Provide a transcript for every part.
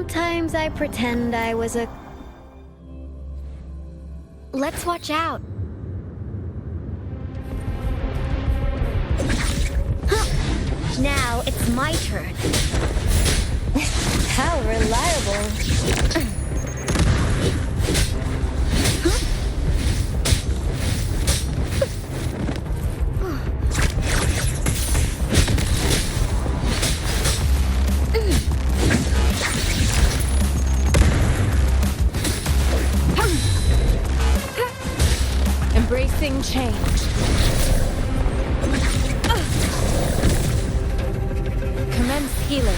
Sometimes I pretend I was a... Let's watch out. Now it's my turn. How reliable. Embracing change. Commence healing.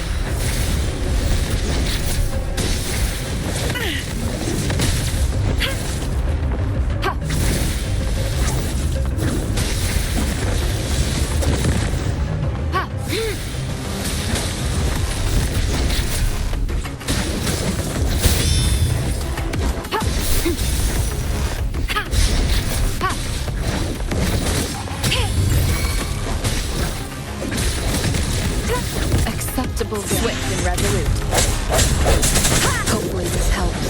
Acceptable, swift and resolute. Hopefully this helps.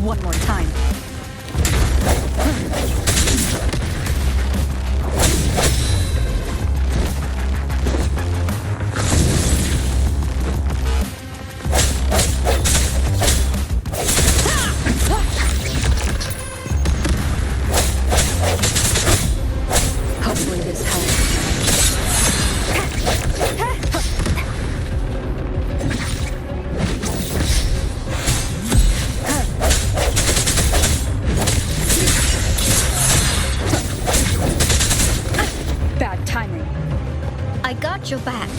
One more time. Hopefully this helps. Bad timing. I got your back.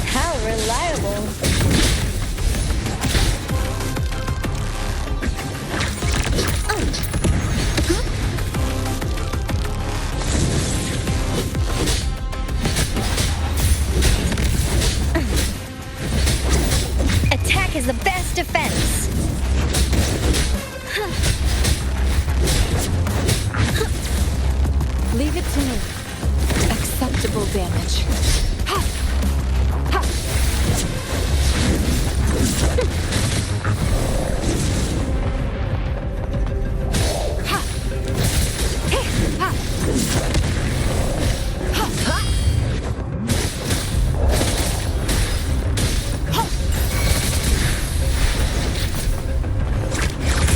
How reliable. Attack is the best defense. Leave it to me. Acceptable damage.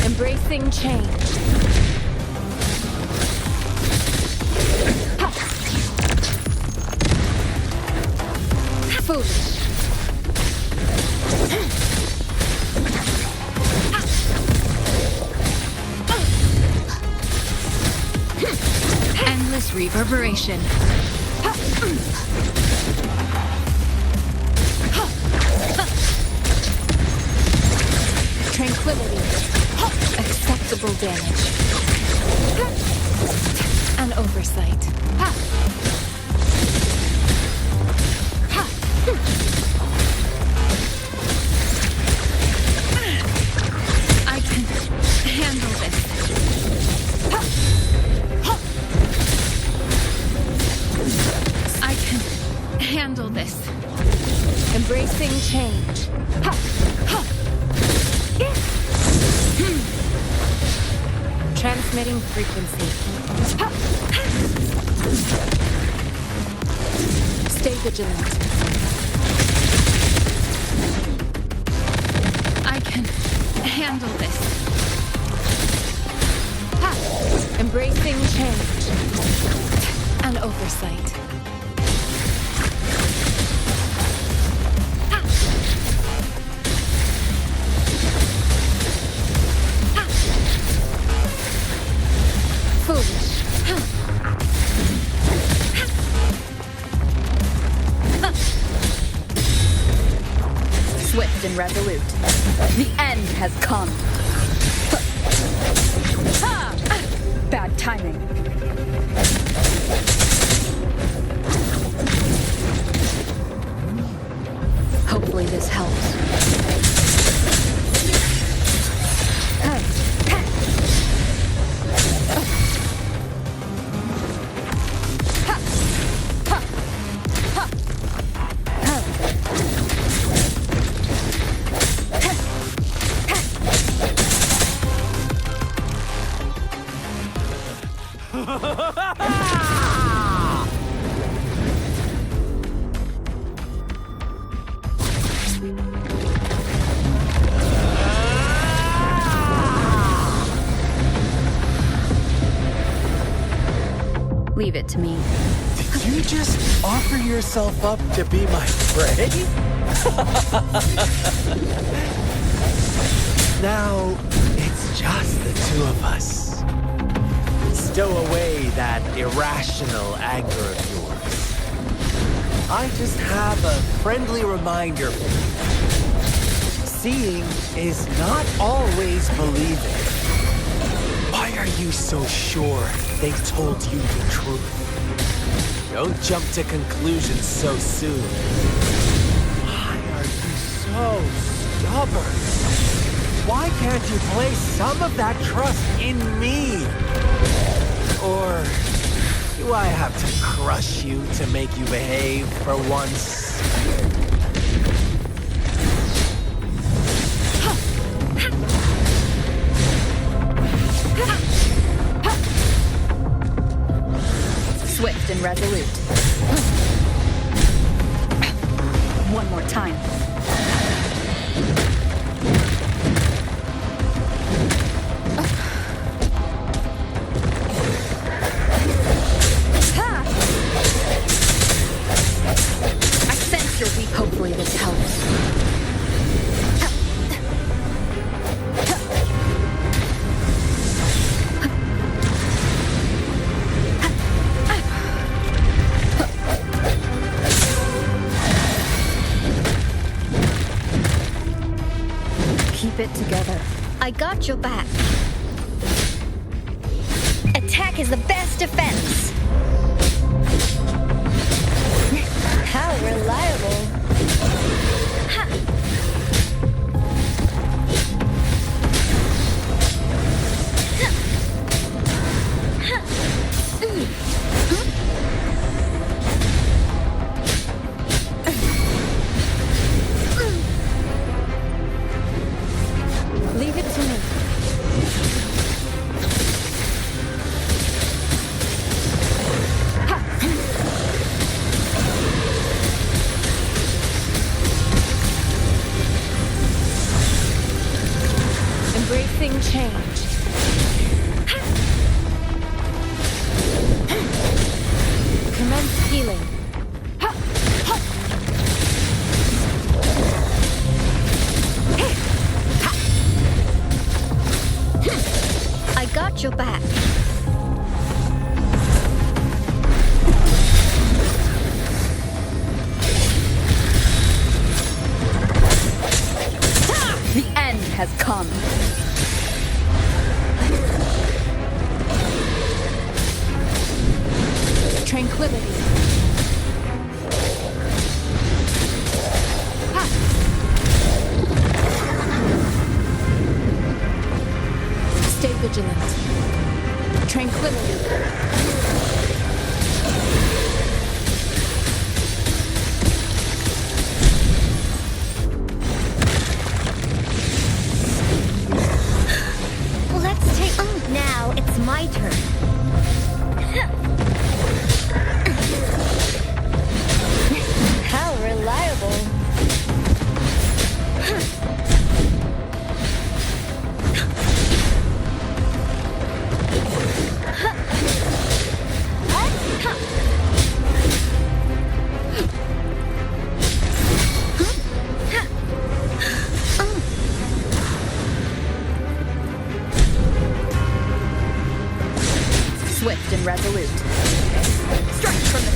Embracing change. Foolish. Endless reverberation. Tranquility. Acceptable damage. An oversight. I can handle this. I can handle this. Embracing change. Transmitting frequency. Stay vigilant. I can handle this. Embracing change. An oversight. Foolish. Swift and resolute. The end has come. Bad timing. Hopefully this helps. Leave it to me. Did you just offer yourself up to be my prey? Now, it's just the two of us. Stow away that irrational anger of yours. I just have a friendly reminder for you. Seeing is not always believing. Why are you so sure they told you the truth? Don't jump to conclusions so soon. Why are you so stubborn? Why can't you place some of that trust in me? Or do I have to crush you to make you behave for once? Swift and resolute. One more time. I sense your weak. Hopefully this helps. Keep it together. I got your back. Attack is the best defense. How reliable. Ha. Leave it to me. Embracing change. Commence healing. I got your back. The end has come. Tranquility. Stay vigilant. Tranquility. Let's take. Now it's my turn. How reliable. Swift and resolute. Strike from the...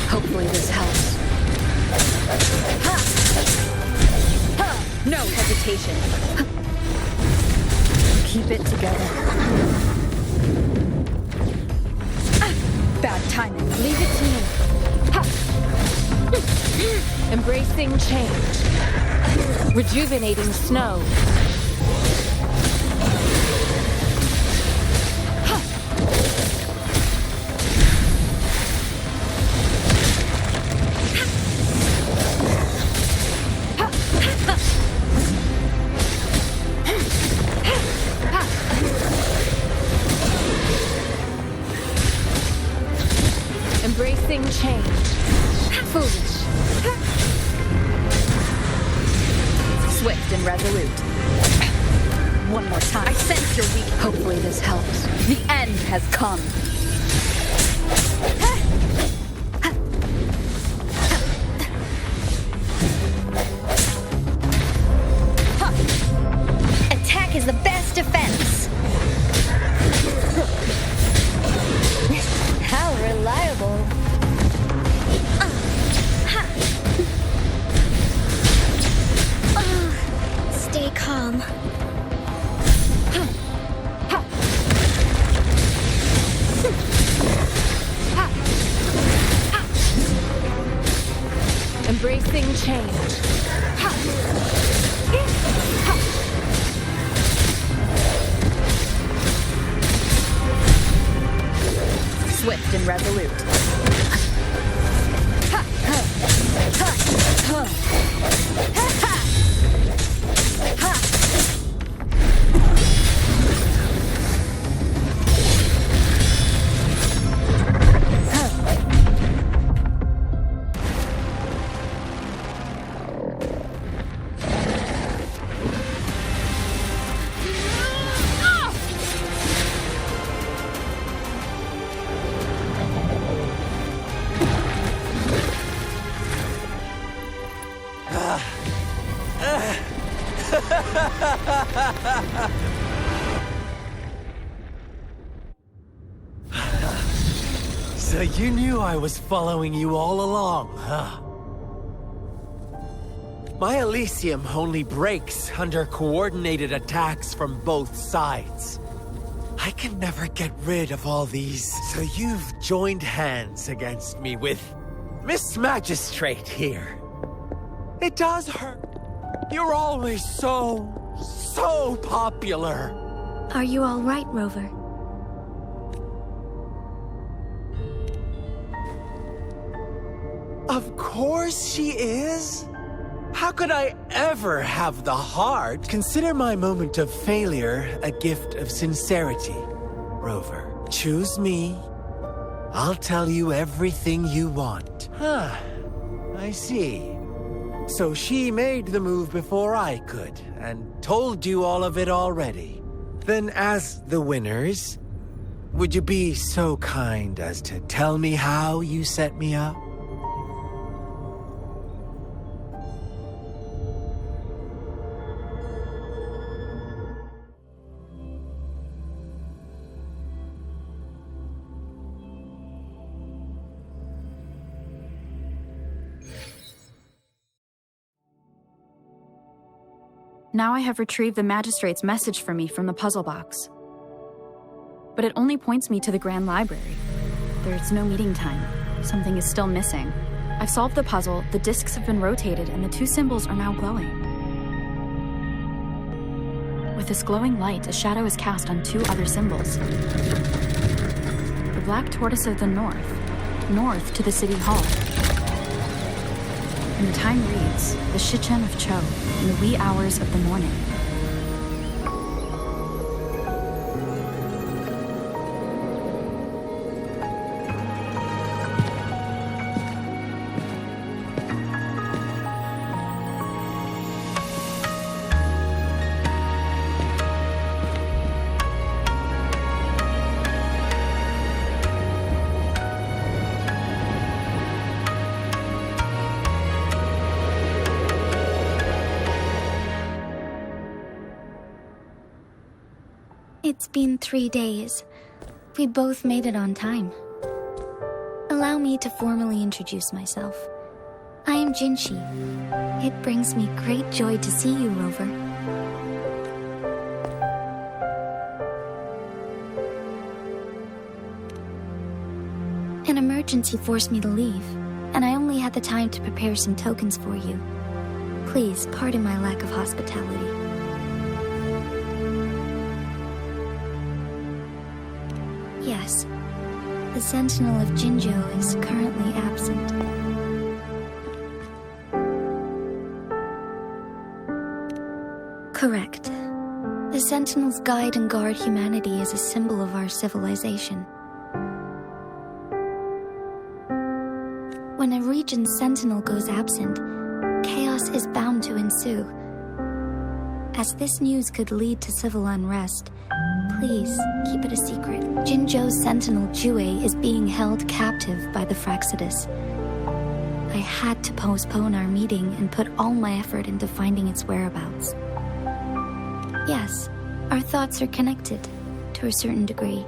Hopefully this helps. No hesitation. Keep it together. Bad timing. Leave it to me. Embracing change. Rejuvenating snow. Embracing change. Foolish. Swift and resolute. One more time. I sense your weak. Hopefully this helps. The end has come. Attack is the best defense. How reliable. Stay calm. Embracing change. Swift and resolute. So you knew I was following you all along, huh? My Elysium only breaks under coordinated attacks from both sides. I can never get rid of all these, so you've joined hands against me with Miss Magistrate here. It does hurt. You're always so popular. Are you all right, Rover? Of course she is. How could I ever have the heart? Consider my moment of failure a gift of sincerity, Rover. Choose me. I'll tell you everything you want. Huh. I see. So she made the move before I could, and told you all of it already. Then as the winners, would you be so kind as to tell me how you set me up? Now I have retrieved the Magistrate's message for me from the puzzle box. But it only points me to the Grand Library. There's no meeting time. Something is still missing. I've solved the puzzle, the discs have been rotated, and the two symbols are now glowing. With this glowing light, a shadow is cast on two other symbols. The black tortoise of the north to the city hall. And the time reads, the Shichen of Cho, in the wee hours of the morning. It's been 3 days. We both made it on time. Allow me to formally introduce myself. I am Jinshi. It brings me great joy to see you, Rover. An emergency forced me to leave, and I only had the time to prepare some tokens for you. Please pardon my lack of hospitality. Yes, the Sentinel of Jinzhou is currently absent. Correct. The Sentinels guide and guard humanity as a symbol of our civilization. When a region's sentinel goes absent, chaos is bound to ensue. As this news could lead to civil unrest, please keep it a secret. Jinzhou's sentinel Jue is being held captive by the Fraxidus. I had to postpone our meeting and put all my effort into finding its whereabouts. Yes, our thoughts are connected, to a certain degree.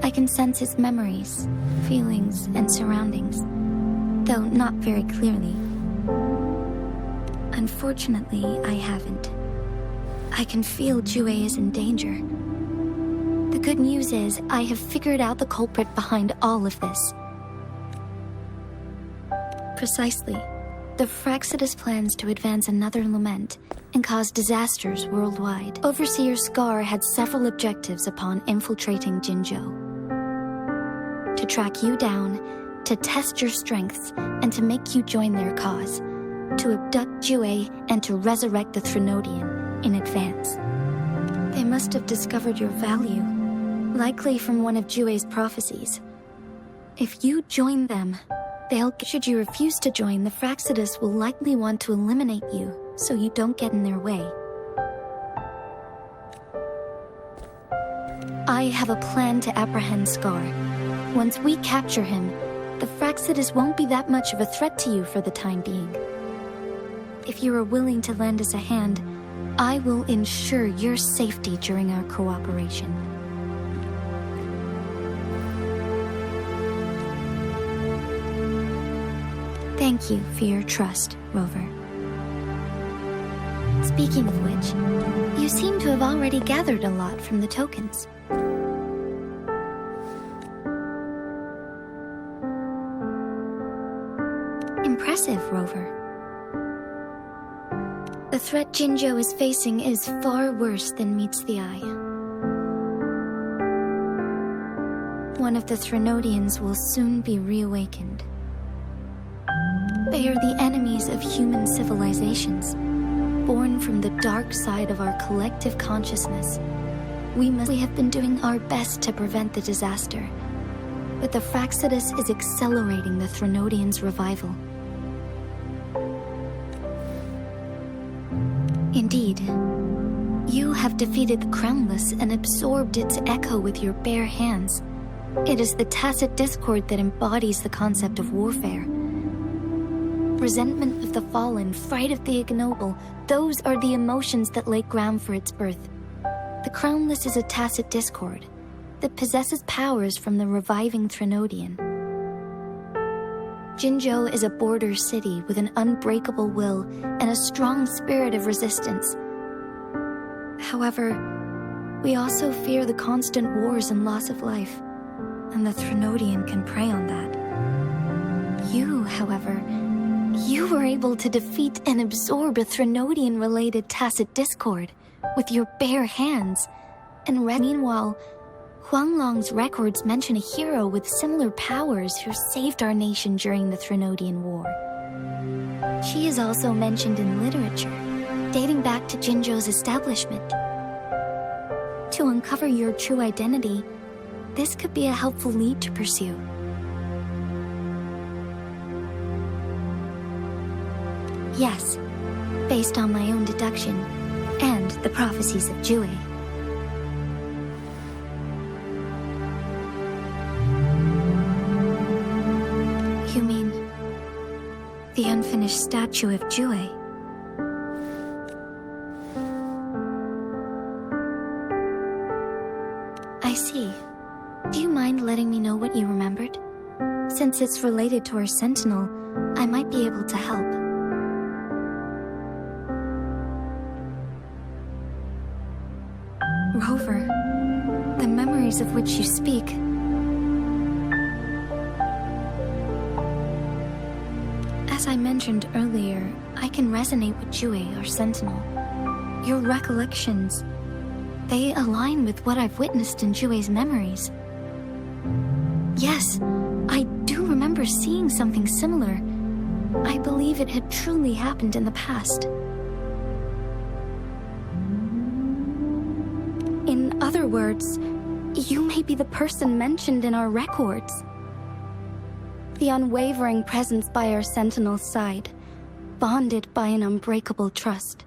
I can sense its memories, feelings, and surroundings, though not very clearly. Unfortunately, I haven't. I can feel Jue is in danger. The good news is, I have figured out the culprit behind all of this. Precisely. The Fraxidus plans to advance another lament and cause disasters worldwide. Overseer Scar had several objectives upon infiltrating Jinzhou. To track you down, to test your strengths, and to make you join their cause. To abduct Jue and to resurrect the Threnodian in advance. They must have discovered your value, likely from one of Jue's prophecies. If you join them, should you refuse to join, the Fraxidus will likely want to eliminate you, so you don't get in their way. I have a plan to apprehend Scar. Once we capture him, the Fraxidus won't be that much of a threat to you for the time being. If you are willing to lend us a hand, I will ensure your safety during our cooperation. Thank you for your trust, Rover. Speaking of which, you seem to have already gathered a lot from the tokens. Impressive, Rover. The threat Jinzhou is facing is far worse than meets the eye. One of the Threnodians will soon be reawakened. They are the enemies of human civilizations, born from the dark side of our collective consciousness. We have been doing our best to prevent the disaster, but the Fraxidus is accelerating the Threnodians' revival. Indeed, you have defeated the Crownless and absorbed its echo with your bare hands. It is the tacit discord that embodies the concept of warfare. Resentment of the fallen, fright of the ignoble, those are the emotions that lay ground for its birth. The Crownless is a tacit discord that possesses powers from the reviving Threnodian. Jinzhou is a border city with an unbreakable will and a strong spirit of resistance. However, we also fear the constant wars and loss of life, and the Threnodian can prey on that. You, however, you were able to defeat and absorb a Threnodian-related tacit discord with your bare hands, and meanwhile, Huanglong's records mention a hero with similar powers who saved our nation during the Threnodian War. She is also mentioned in literature, dating back to Jinzhou's establishment. To uncover your true identity, this could be a helpful lead to pursue. Yes, based on my own deduction, and the prophecies of Jue. You mean the unfinished statue of Jue? I see. Do you mind letting me know what you remembered? Since it's related to our sentinel, I might be able to help. Rover, the memories of which you speak. As I mentioned earlier, I can resonate with Jue, our sentinel. Your recollections, they align with what I've witnessed in Jue's memories. Yes, I do remember seeing something similar. I believe it had truly happened in the past. In other words, you may be the person mentioned in our records. the unwavering presence by our Sentinel's side, bonded by an unbreakable trust.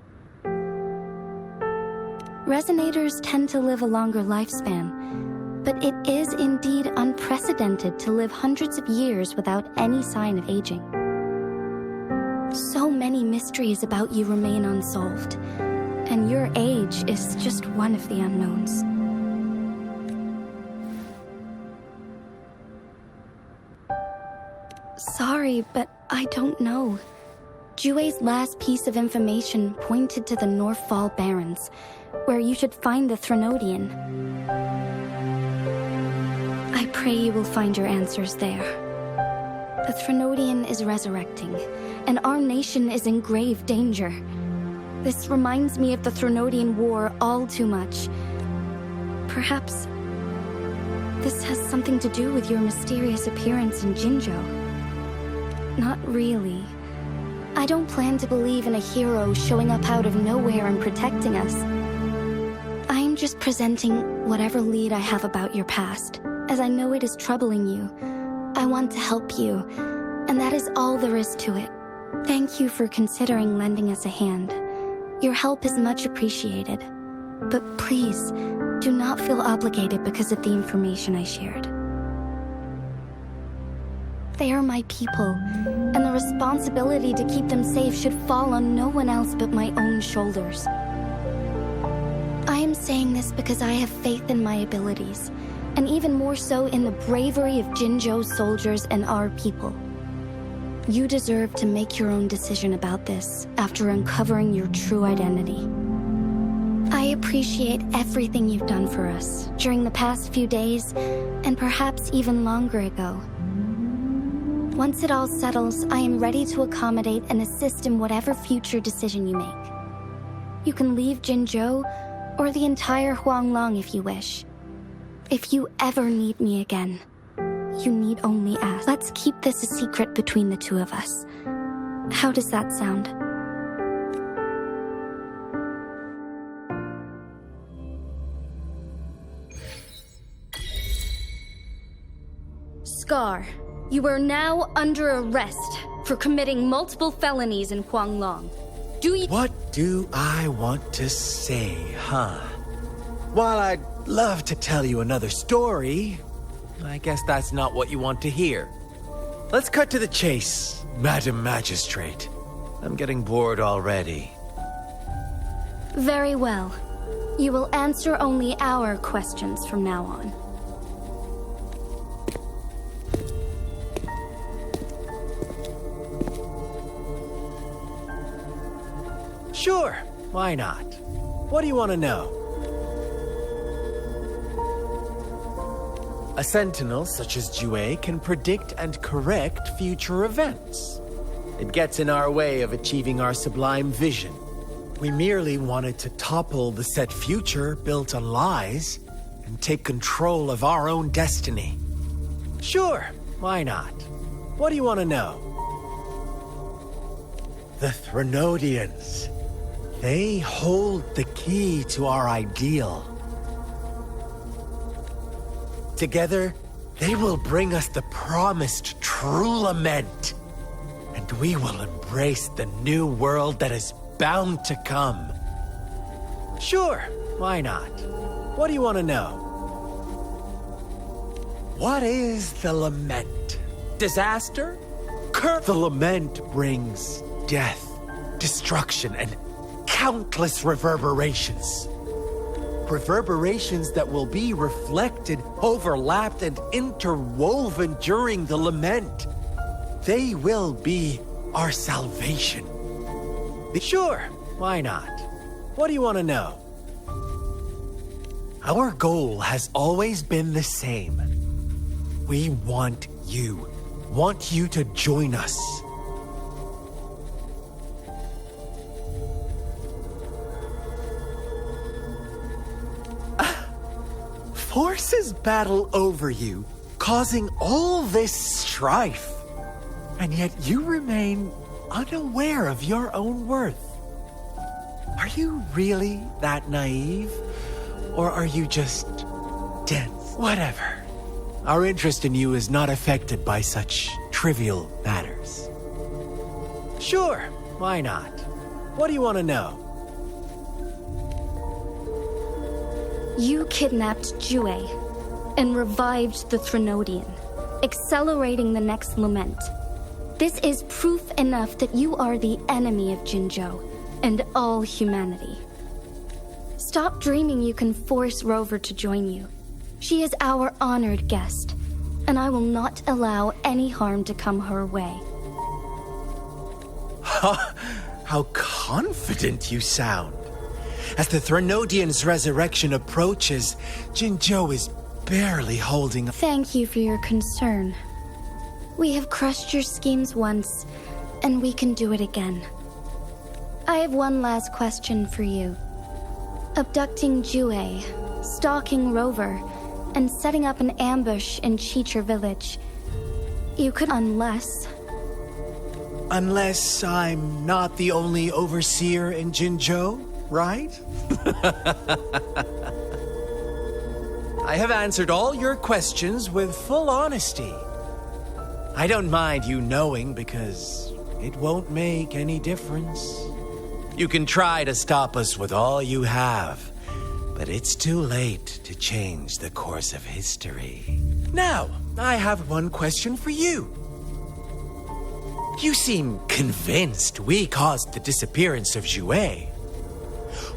Resonators tend to live a longer lifespan, but it is indeed unprecedented to live hundreds of years without any sign of aging. So many mysteries about you remain unsolved, and your age is just one of the unknowns. Sorry, but I don't know. Jue's last piece of information pointed to the Northfall Barrens, where you should find the Threnodian. I pray you will find your answers there. The Threnodian is resurrecting, and our nation is in grave danger. This reminds me of the Threnodian War all too much. Perhaps this has something to do with your mysterious appearance in Jinzhou. Not really. I don't plan to believe in a hero showing up out of nowhere and protecting us. I am just presenting whatever lead I have about your past, as I know it is troubling you. I want to help you, and that is all there is to it. Thank you for considering lending us a hand. Your help is much appreciated. But please, do not feel obligated because of the information I shared. They are my people, and the responsibility to keep them safe should fall on no one else but my own shoulders. I am saying this because I have faith in my abilities, and even more so in the bravery of Jinzhou's soldiers and our people. You deserve to make your own decision about this after uncovering your true identity. I appreciate everything you've done for us during the past few days, and perhaps even longer ago. Once it all settles, I am ready to accommodate and assist in whatever future decision you make. You can leave Jinzhou, or the entire Huanglong if you wish. If you ever need me again, you need only ask. Let's keep this a secret between the two of us. How does that sound? Scar, you are now under arrest for committing multiple felonies in Huanglong. What do I want to say, huh? While I'd love to tell you another story, I guess that's not what you want to hear. Let's cut to the chase, Madam Magistrate. I'm getting bored already. Very well. You will answer only our questions from now on. Sure, why not? What do you want to know? A sentinel such as Jue can predict and correct future events. It gets in our way of achieving our sublime vision. We merely wanted to topple the set future built on lies and take control of our own destiny. Sure, why not? What do you want to know? The Threnodians. They hold the key to our ideal. Together, they will bring us the promised true lament, and we will embrace the new world that is bound to come. Sure, why not? What do you want to know? What is the lament? Disaster? The lament brings death, destruction, and countless reverberations. Reverberations that will be reflected, overlapped, and interwoven during the lament. They will be our salvation. Sure, why not? What do you want to know? Our goal has always been the same. We want you to join us. Forces battle over you, causing all this strife. And yet you remain unaware of your own worth. Are you really that naive? Or are you just dense? Whatever. Our interest in you is not affected by such trivial matters. Sure, why not? What do you want to know? You kidnapped Jue and revived the Threnodian, accelerating the next lament. This is proof enough that you are the enemy of Jinzhou and all humanity. Stop dreaming you can force Rover to join you. She is our honored guest, and I will not allow any harm to come her way. How confident you sound. As the Threnodian's resurrection approaches, Jinzhou is barely holding. Thank you for your concern. We have crushed your schemes once, and we can do it again. I have one last question for you. Abducting Jue, stalking Rover, and setting up an ambush in Cheecher village. You could unless I'm not the only overseer in Jinzhou, right? I have answered all your questions with full honesty. I don't mind you knowing because it won't make any difference. You can try to stop us with all you have, but it's too late to change the course of history. Now, I have one question for you. You seem convinced we caused the disappearance of Jue.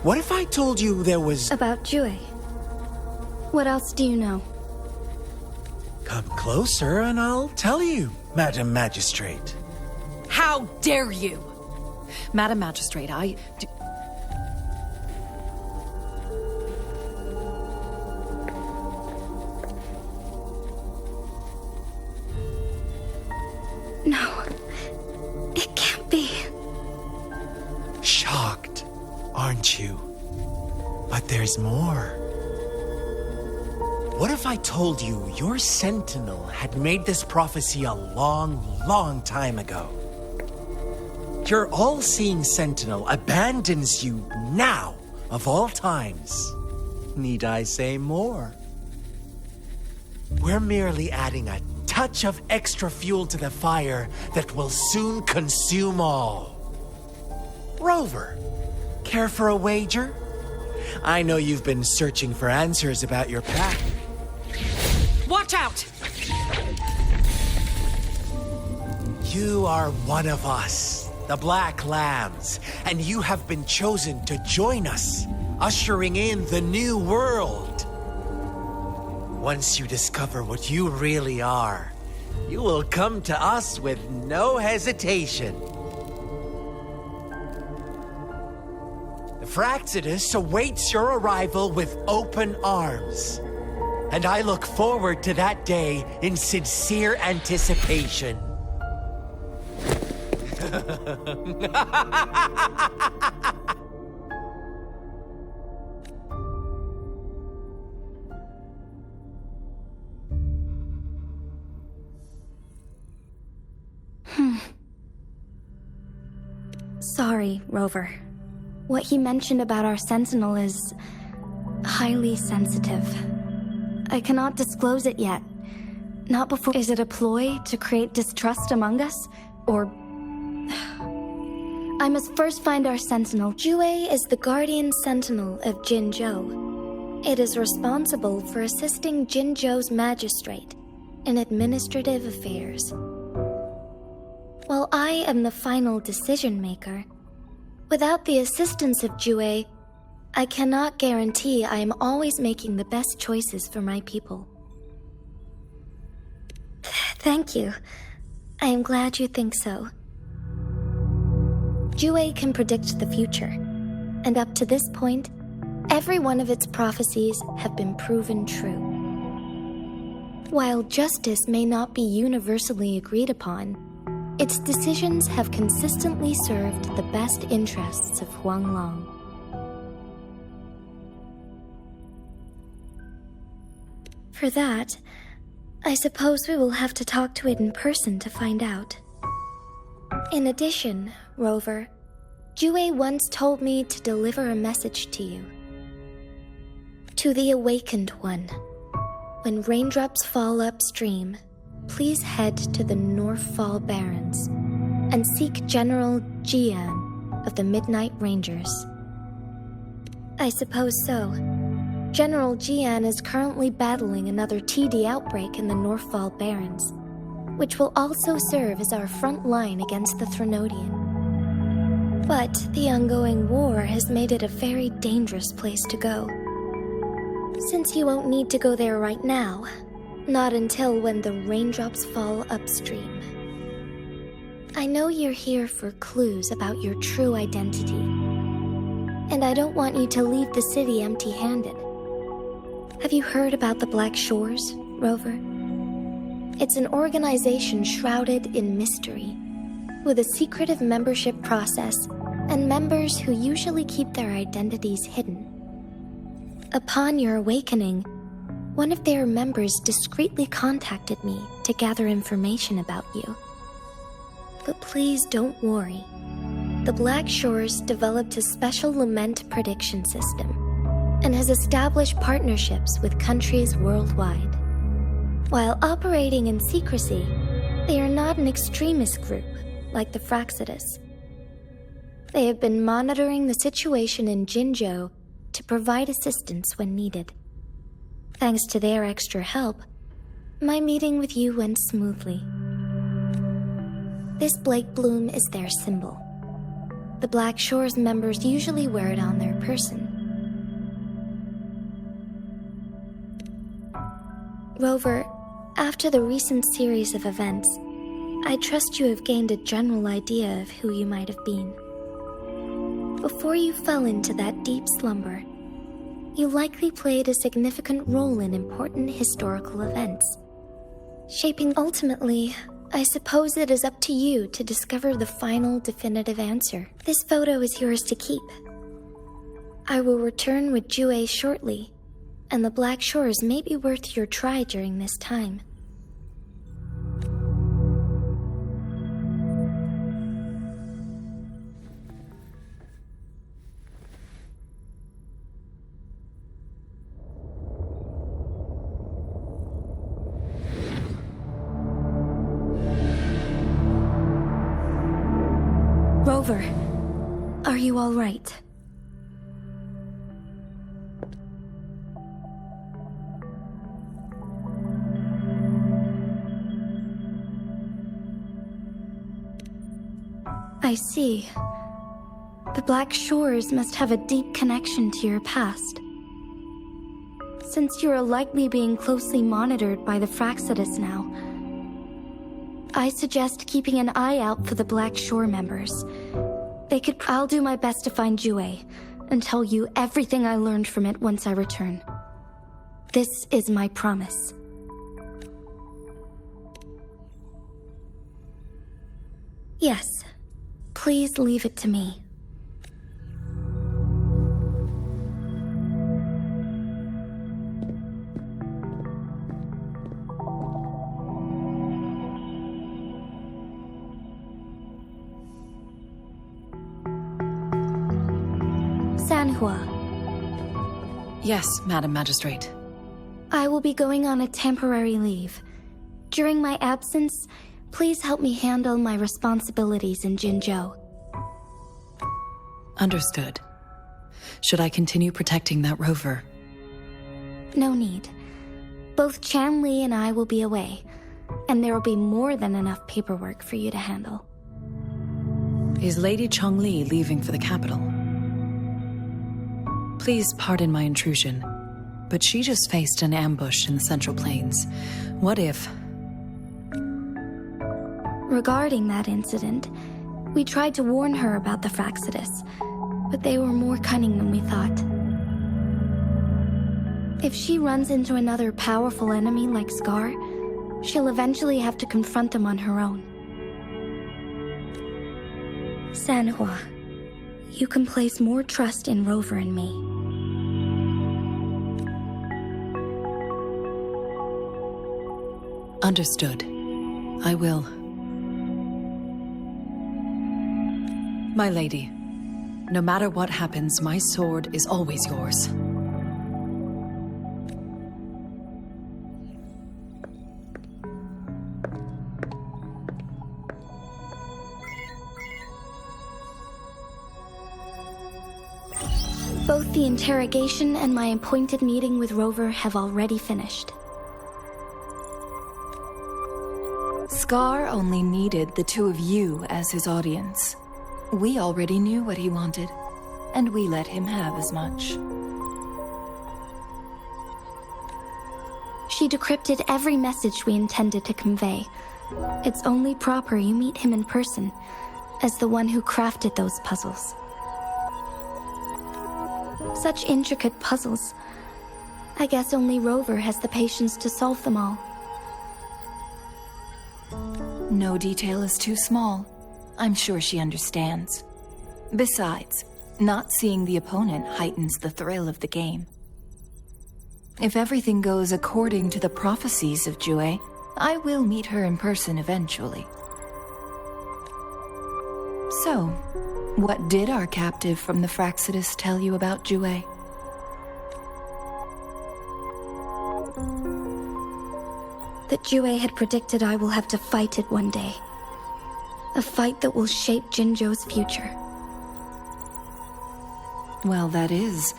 What if I told you there was... About Jue. What else do you know? Come closer and I'll tell you, Madam Magistrate. How dare you? Madam Magistrate, No. It can't be. Shocked, aren't you? But there's more. What if I told you your sentinel had made this prophecy a long, long time ago? Your all-seeing sentinel abandons you now, of all times. Need I say more? We're merely adding a touch of extra fuel to the fire that will soon consume all. Rover, care for a wager? I know you've been searching for answers about your path. watch out! You are one of us, the Black Lambs, and you have been chosen to join us, ushering in the new world. Once you discover what you really are, you will come to us with no hesitation. The Fraxidus awaits your arrival with open arms, and I look forward to that day in sincere anticipation. Sorry, Rover. What he mentioned about our sentinel is highly sensitive. I cannot disclose it yet. Not before. Is it a ploy to create distrust among us? Or... I must first find our sentinel. Jue is the guardian sentinel of Jinzhou. It is responsible for assisting Jinzhou's magistrate in administrative affairs. While I am the final decision maker, without the assistance of Jue, I cannot guarantee I am always making the best choices for my people. Thank you. I am glad you think so. Jue can predict the future, and up to this point, every one of its prophecies have been proven true. While justice may not be universally agreed upon, its decisions have consistently served the best interests of Huanglong. For that, I suppose we will have to talk to it in person to find out. In addition, Rover, Jue once told me to deliver a message to you. To the Awakened One. When raindrops fall upstream, please head to the Northfall Barrens and seek General Jian of the Midnight Rangers. I suppose so. General Jian is currently battling another TD outbreak in the Northfall Barrens, which will also serve as our front line against the Threnodian. But the ongoing war has made it a very dangerous place to go. Since you won't need to go there right now, not until when the raindrops fall upstream. I know you're here for clues about your true identity, and I don't want you to leave the city empty-handed. Have you heard about the Black Shores, Rover? It's an organization shrouded in mystery, with a secretive membership process and members who usually keep their identities hidden. Upon your awakening, one of their members discreetly contacted me to gather information about you. But please don't worry. The Black Shores developed a special lament prediction system and has established partnerships with countries worldwide. While operating in secrecy, they are not an extremist group like the Fraxidus. They have been monitoring the situation in Jinzhou to provide assistance when needed. Thanks to their extra help, my meeting with you went smoothly. This Blake Bloom is their symbol. The Black Shores members usually wear it on their person. Rover, after the recent series of events, I trust you have gained a general idea of who you might have been. Before you fell into that deep slumber, you likely played a significant role in important historical events. Ultimately, I suppose it is up to you to discover the final definitive answer. This photo is yours to keep. I will return with Jue shortly, and the Black Shores may be worth your try during this time. Rover, are you all right? I see. The Black Shores must have a deep connection to your past. Since you are likely being closely monitored by the Fraxidus now, I suggest keeping an eye out for the Black Shore members. I'll do my best to find Jue and tell you everything I learned from it once I return. This is my promise. Yes, please leave it to me. Sanhua. Yes, Madam Magistrate. I will be going on a temporary leave. During my absence, please help me handle my responsibilities in Jinzhou. Understood. Should I continue protecting that rover? No need. Both Chan Li and I will be away, and there will be more than enough paperwork for you to handle. Is Lady Chongli leaving for the capital? Please pardon my intrusion, but she just faced an ambush in the Central Plains. What if... Regarding that incident, we tried to warn her about the Fraxidus, but they were more cunning than we thought. If she runs into another powerful enemy like Scar, she'll eventually have to confront them on her own. Sanhua, you can place more trust in Rover and me. Understood. I will. My lady, no matter what happens, my sword is always yours. Both the interrogation and my appointed meeting with Rover have already finished. Scar only needed the two of you as his audience. We already knew what he wanted, and we let him have as much. She decrypted every message we intended to convey. It's only proper you meet him in person, as the one who crafted those puzzles. Such intricate puzzles. I guess only Rover has the patience to solve them all. No detail is too small. I'm sure she understands. Besides, not seeing the opponent heightens the thrill of the game. If everything goes according to the prophecies of Jue, I will meet her in person eventually. So, what did our captive from the Fraxidus tell you about Jue? That Jue had predicted I will have to fight it one day. A fight that will shape Jinzhou's future. Well, that is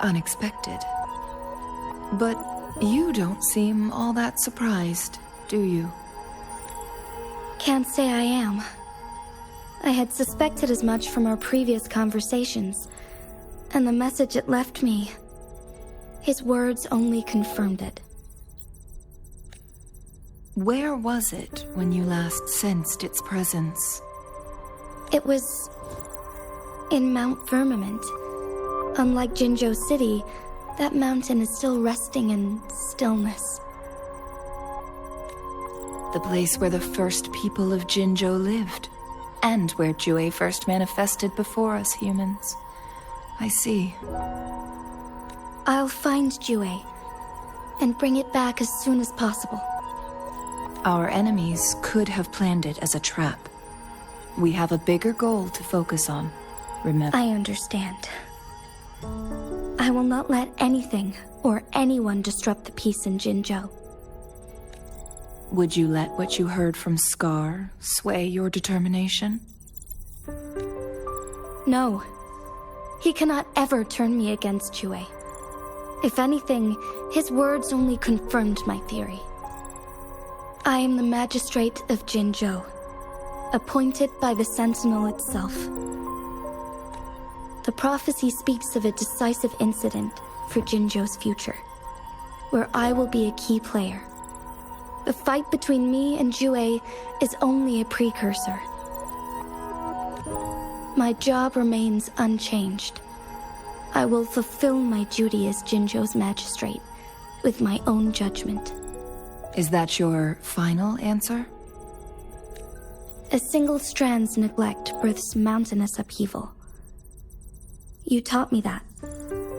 unexpected. But you don't seem all that surprised, do you? Can't say I am. I had suspected as much from our previous conversations, and the message it left me, his words only confirmed it. Where was it when you last sensed its presence? It was in Mount Firmament. Unlike Jinzhou City, that mountain is still resting in stillness. The place where the first people of Jinzhou lived, and where Jue first manifested before us humans. I see. I'll find Jue, and bring it back as soon as possible. Our enemies could have planned it as a trap. We have a bigger goal to focus on, remember? I understand. I will not let anything or anyone disrupt the peace in Jinzhou. Would you let what you heard from Scar sway your determination? No. He cannot ever turn me against Jue. If anything, his words only confirmed my theory. I am the magistrate of Jinzhou, appointed by the Sentinel itself. The prophecy speaks of a decisive incident for Jinzhou's future, where I will be a key player. The fight between me and Jue is only a precursor. My job remains unchanged. I will fulfill my duty as Jinzhou's magistrate with my own judgment. Is that your final answer? A single strand's neglect births mountainous upheaval. You taught me that,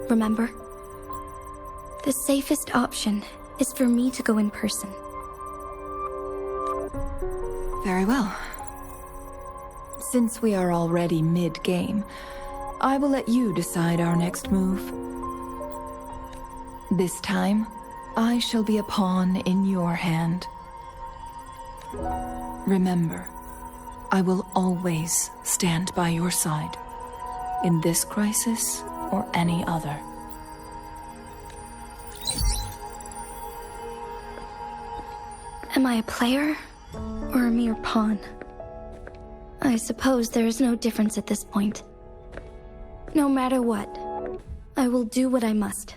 remember? The safest option is for me to go in person. Very well. Since we are already mid-game, I will let you decide our next move. This time, I shall be a pawn in your hand. Remember, I will always stand by your side, in this crisis or any other. Am I a player or a mere pawn? I suppose there is no difference at this point. No matter what, I will do what I must.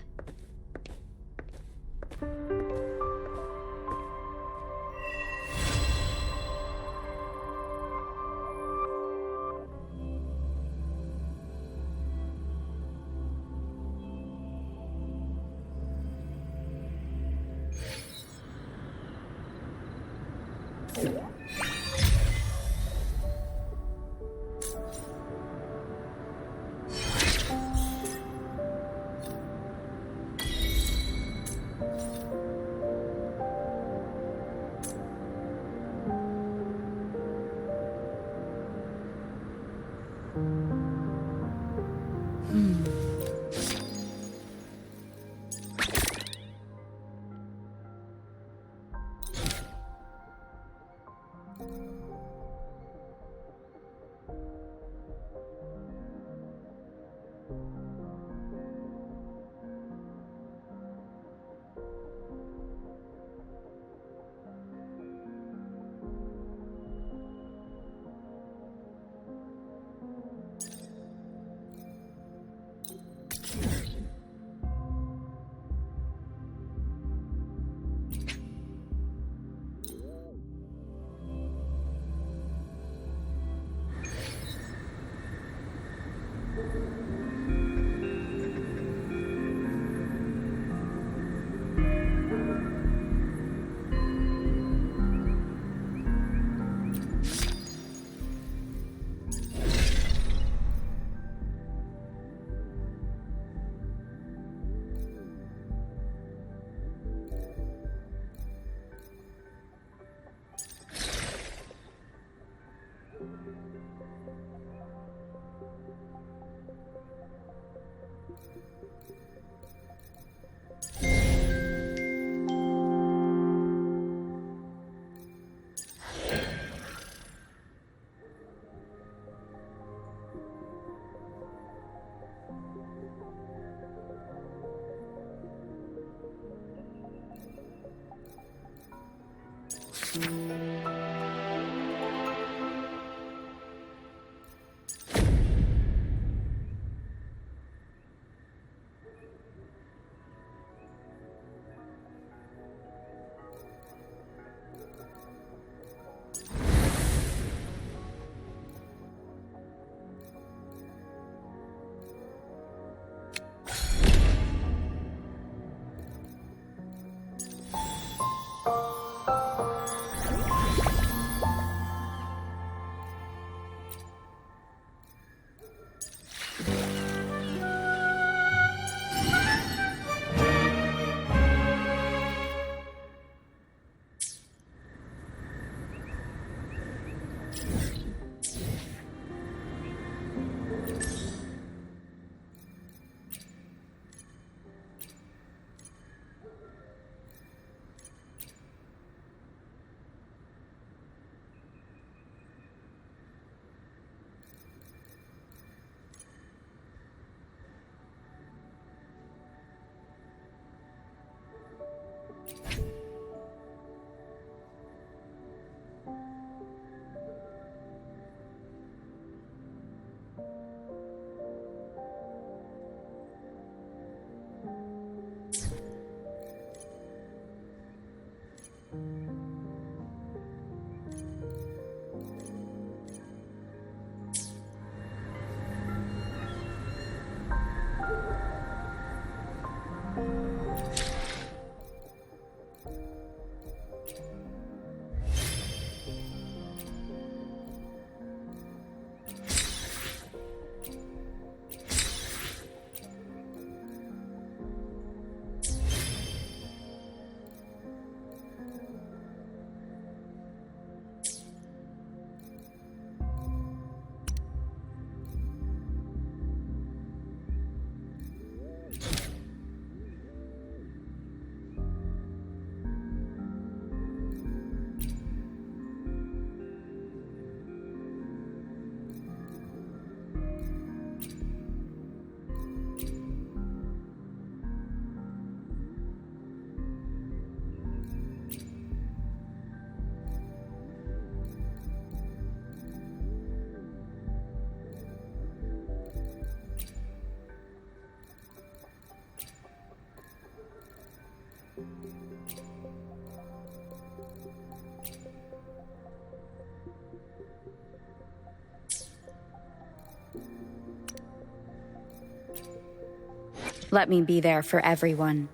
Let me be there for everyone,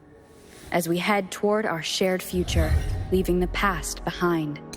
as we head toward our shared future, leaving the past behind.